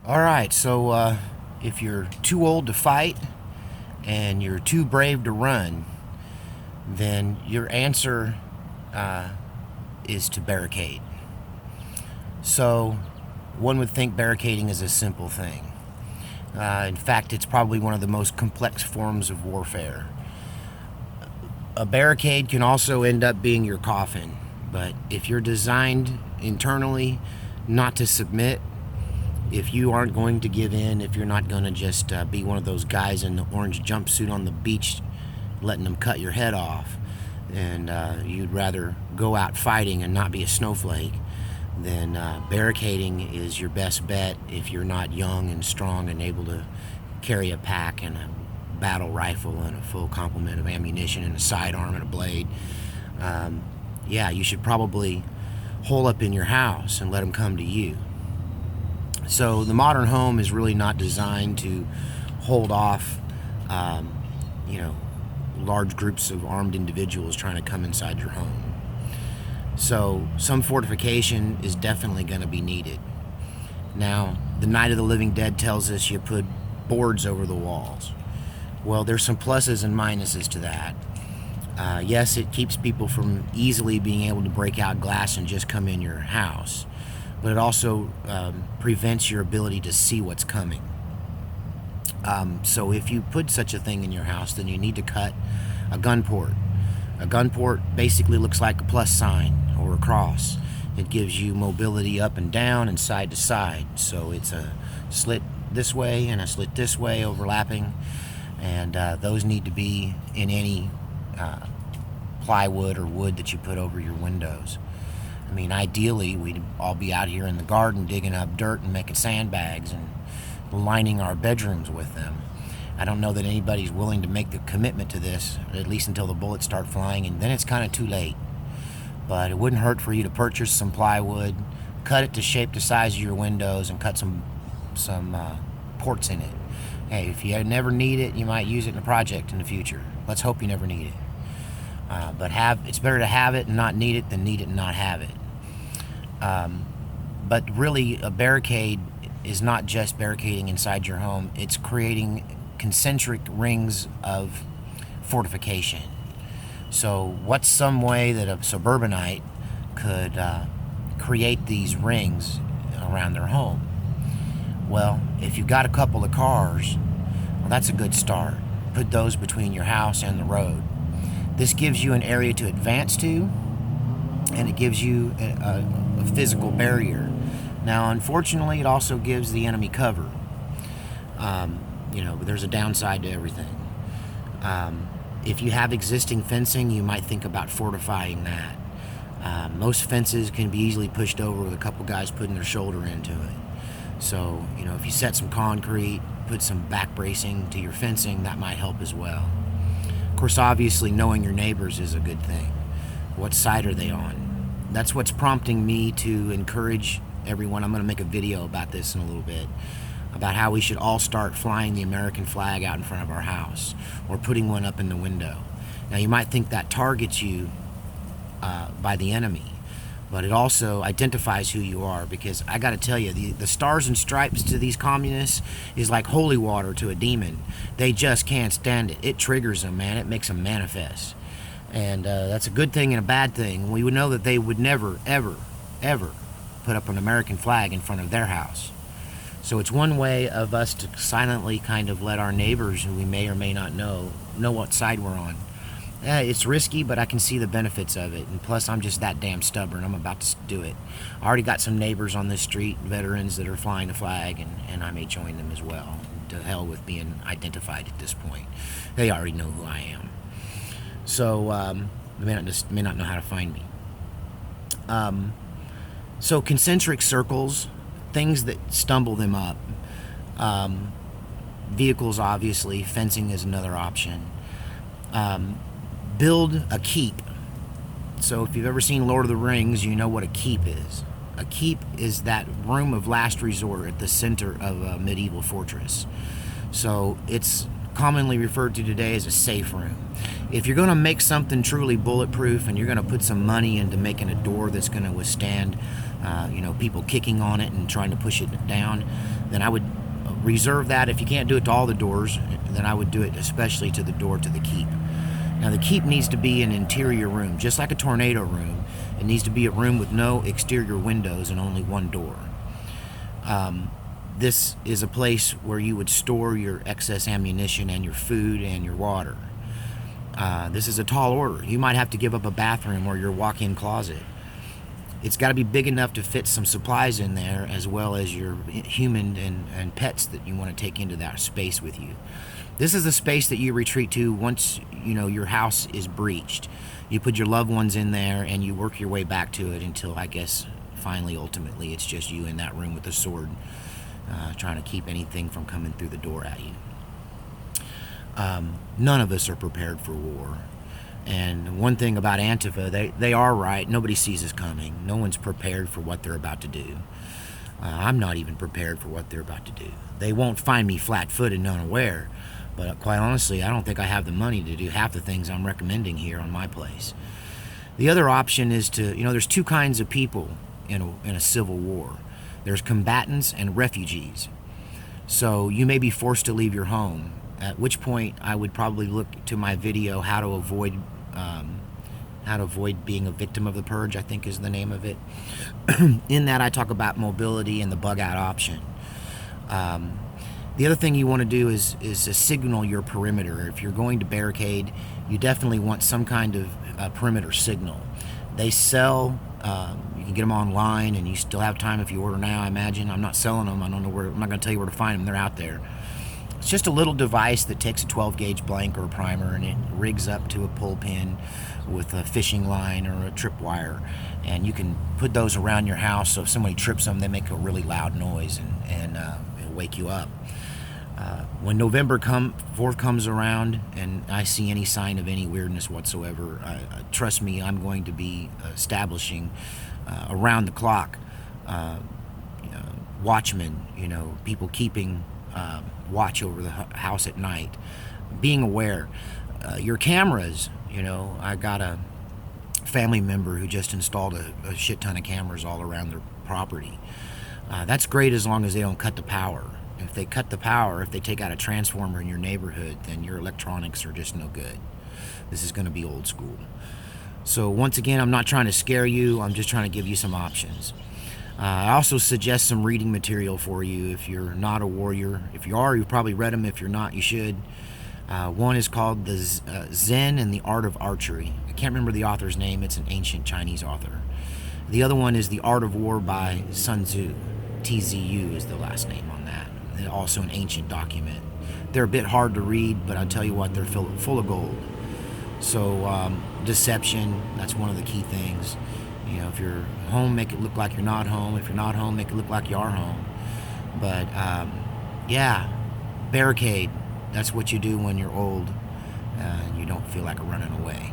Alright, so if you're too old to fight and you're too brave to run, then your answer is to barricade. So one would think barricading is a simple thing. In fact, it's probably one of the most complex forms of warfare. A barricade can also end up being your coffin, but if you're designed internally not to submit, if you aren't going to give in, if you're not going to just be one of those guys in the orange jumpsuit on the beach letting them cut your head off, and you'd rather go out fighting and not be a snowflake, then barricading is your best bet if you're not young and strong and able to carry a pack and a battle rifle and a full complement of ammunition and a sidearm and a blade. Yeah, you should probably hole up in your house and let them come to you. So the modern home is really not designed to hold off, large groups of armed individuals trying to come inside your home. So some fortification is definitely going to be needed. Now, the Night of the Living Dead tells us you put boards over the walls. Well, there's some pluses and minuses to that. Yes, it keeps people from easily being able to break out glass and just come in your house, but it also prevents your ability to see what's coming. So if you put such a thing in your house, then you need to cut a gun port. A gun port basically looks like a plus sign or a cross. It gives you mobility up and down and side to side. So it's a slit this way and a slit this way overlapping, and those need to be in any plywood or wood that you put over your windows. I mean, ideally, we'd all be out here in the garden digging up dirt and making sandbags and lining our bedrooms with them. I don't know that anybody's willing to make the commitment to this, at least until the bullets start flying, and then it's kind of too late. But it wouldn't hurt for you to purchase some plywood, cut it to shape the size of your windows, and cut some ports in it. Hey, if you never need it, you might use it in a project in the future. Let's hope you never need it. But it's better to have it and not need it than need it and not have it. But really, a barricade is not just barricading inside your home. It's creating concentric rings of fortification. So what's some way that a suburbanite could create these rings around their home? Well, if you've got a couple of cars, well, that's a good start. Put those between your house and the road. This gives you an area to advance to, and it gives you a physical barrier. Now, unfortunately, it also gives the enemy cover. But there's a downside to everything. If you have existing fencing, you might think about fortifying that. Most fences can be easily pushed over with a couple guys putting their shoulder into it. So, if you set some concrete, put some back bracing to your fencing, that might help as well. Of course, obviously, knowing your neighbors is a good thing. What side are they on? That's what's prompting me to encourage everyone. I'm going to make a video about this in a little bit, about how we should all start flying the American flag out in front of our house or putting one up in the window. Now, you might think that targets you by the enemy, but it also identifies who you are, because I got to tell you, the stars and stripes to these communists is like holy water to a demon. They just can't stand it. It triggers them, man. It makes them manifest. And that's a good thing and a bad thing. We would know that they would never, ever, ever put up an American flag in front of their house. So it's one way of us to silently kind of let our neighbors, who we may or may not know what side we're on. It's risky, but I can see the benefits of it. And plus, I'm just that damn stubborn. I'm about to do it. I already got some neighbors on this street, veterans that are flying the flag, and I may join them as well. To hell with being identified at this point. They already know who I am. So they may not know how to find me. So concentric circles, things that stumble them up. Vehicles, obviously. Fencing is another option. Build a keep. So if you've ever seen Lord of the Rings, you know what a keep is. A keep is that room of last resort at the center of a medieval fortress. So it's commonly referred to today as a safe room. If you're going to make something truly bulletproof and you're going to put some money into making a door that's going to withstand people kicking on it and trying to push it down, then I would reserve that. If you can't do it to all the doors, then I would do it especially to the door to the keep. Now the keep needs to be an interior room, just like a tornado room. It needs to be a room with no exterior windows and only one door. This is a place where you would store your excess ammunition and your food and your water. This is a tall order. You might have to give up a bathroom or your walk-in closet. It's got to be big enough to fit some supplies in there, as well as your human and pets that you want to take into that space with you. This is the space that you retreat to once your house is breached. You put your loved ones in there and you work your way back to it until, I guess, finally, ultimately, it's just you in that room with a sword, trying to keep anything from coming through the door at you. None of us are prepared for war. And one thing about Antifa, they are right. Nobody sees us coming. No one's prepared for what they're about to do. I'm not even prepared for what they're about to do. They won't find me flat-footed and unaware, but quite honestly, I don't think I have the money to do half the things I'm recommending here on my place. The other option is to, there's two kinds of people in a civil war. There's combatants and refugees. So you may be forced to leave your home, at which point I would probably look to my video, how to avoid being a victim of the purge, I think is the name of it. In that I talk about mobility and the bug out option. The other thing you want to do is to signal your perimeter. If you're going to Barricade, you definitely want some kind of perimeter signal. They sell, you can get them online, and you still have time if you order now, I imagine. I'm not selling them. I don't know where. I'm not going to tell you where to find them. They're out there. It's just a little device that takes a 12 gauge blank or a primer, and it rigs up to a pull pin with a fishing line or a tripwire, and you can put those around your house, so if somebody trips them, they make a really loud noise and it'll wake you up. When November 4th comes around and I see any sign of any weirdness whatsoever, trust me, I'm going to be establishing around the clock watchmen, people keeping watch over the house at night, being aware. Your cameras, I got a family member who just installed a shit ton of cameras all around their property. That's great as long as they don't cut the power. If they cut the power, if they take out a transformer in your neighborhood, then your electronics are just no good. This is going to be old school. So once again, I'm not trying to scare you. I'm just trying to give you some options. I also suggest some reading material for you if you're not a warrior. If you are, you've probably read them. If you're not, you should. One is called the Zen and the Art of Archery. I can't remember the author's name. It's an ancient Chinese author. The other one is The Art of War by Sun Tzu. TZU is the last name on that. They're also an ancient document. They're a bit hard to read, but I'll tell you what, they're full of gold. So deception, that's one of the key things. If you're home, make it look like you're not home. If you're not home, make it look like you are home. But yeah, Barricade, that's what you do when you're old and you don't feel like running away.